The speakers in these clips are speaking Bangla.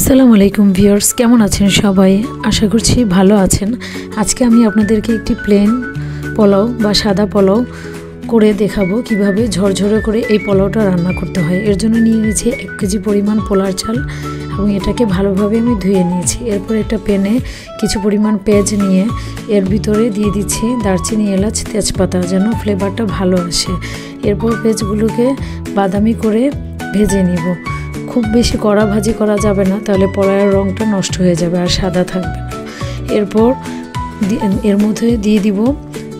আসসালামু আলাইকুম ভিউয়ার্স, কেমন আছেন সবাই? আশা করছি ভালো আছেন। আজকে আমি আপনাদেরকে একটি প্লেন পোলাও বা সাদা পোলাও করে দেখাবো কিভাবে ঝরঝরে করে এই পোলাওটা রান্না করতে হয়। এর জন্য নিয়ে নিয়েছি 1 কেজি পরিমাণ পোলার চাল এবং এটাকে ভালোভাবে আমি ধুয়ে নিয়েছি। এরপর একটা প্যানে কিছু পরিমাণ পেঁয়াজ নিয়ে এর ভিতরে দিয়ে দিচ্ছি দারচিনি, এলাচ, তেজপাতা যেন ফ্লেভারটা ভালো আসে। এরপর পেঁয়াজগুলোকে বাদামি করে ভেজে নিব। খুব বেশি কড়া ভাজি করা যাবে না, তাহলে পোলাওয়ের রঙটা নষ্ট হয়ে যাবে আর সাদা থাকবে না। এরপর এর মধ্যে দিয়ে দিব,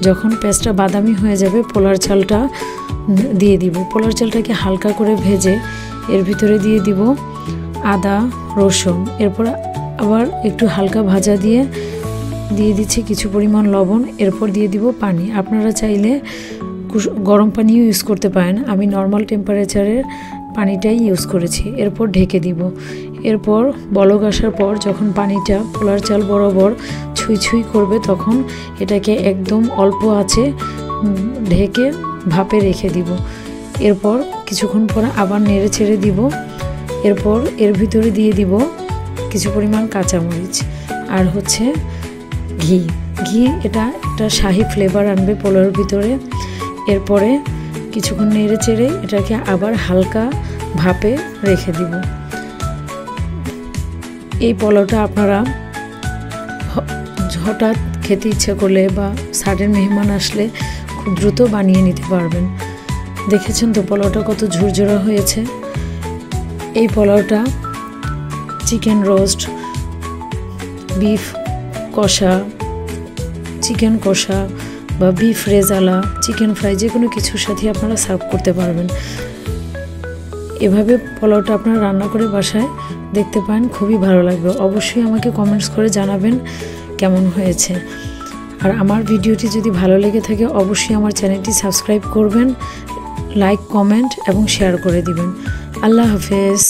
যখন পেঁয়াজটা বাদামি হয়ে যাবে পোলার চালটা দিয়ে দিব। পোলার চালটাকে হালকা করে ভেজে এর ভিতরে দিয়ে দিব আদা, রসুন। এরপর আবার একটু হালকা ভাজা দিয়ে দিচ্ছি কিছু পরিমাণ লবণ। এরপর দিয়ে দিব পানি। আপনারা চাইলে গরম পানিও ইউজ করতে পারেন, আমি নর্মাল টেম্পারেচারের পানিটাই ইউজ করেছি। এরপর ঢেকে দিব। এরপর বলক আসার পর যখন পানিটা পোলার চাল বরাবর ছুঁই ছুঁই করবে, তখন এটাকে একদম অল্প আঁচে ঢেকে ভাপে রেখে দিব। এরপর কিছুক্ষণ পর আবার নেড়ে ছেড়ে দিব। এরপর এর ভিতরে দিয়ে দিব কিছু পরিমাণ কাঁচামরিচ আর ঘি। এটা একটা শাহি ফ্লেভার আনবে পোলাওর ভিতরে। এরপরে কিছুক্ষণ নেড়ে চেড়ে এটাকে আবার হালকা ভাপে রেখে দিব। এই পোলাওটা আপনারা হঠাৎ খেতে ইচ্ছে করলে বা সাডেন মেহমান আসলে খুব দ্রুত বানিয়ে নিতে পারবেন। দেখেছেন তো পোলাওটা কত ঝুরঝুরা হয়েছে। এই পোলাওটা চিকেন রোস্ট, বিফ কষা, চিকেন কষা বা বিফ রেজালা, চিকেন ফ্রাই, যে কোনো কিছুর সাথে আপনারা সার্ভ করতে পারবেন। এভাবে পোলাওটা আপনারা রান্না করে বাসায় দেখতে পান, খুবই ভালো লাগবে। অবশ্যই আমাকে কমেন্টস করে জানাবেন কেমন হয়েছে। আর আমার ভিডিওটি যদি ভালো লেগে থাকে অবশ্যই আমার চ্যানেলটি সাবস্ক্রাইব করবেন, লাইক, কমেন্ট এবং শেয়ার করে দিবেন। আল্লাহ হাফেজ।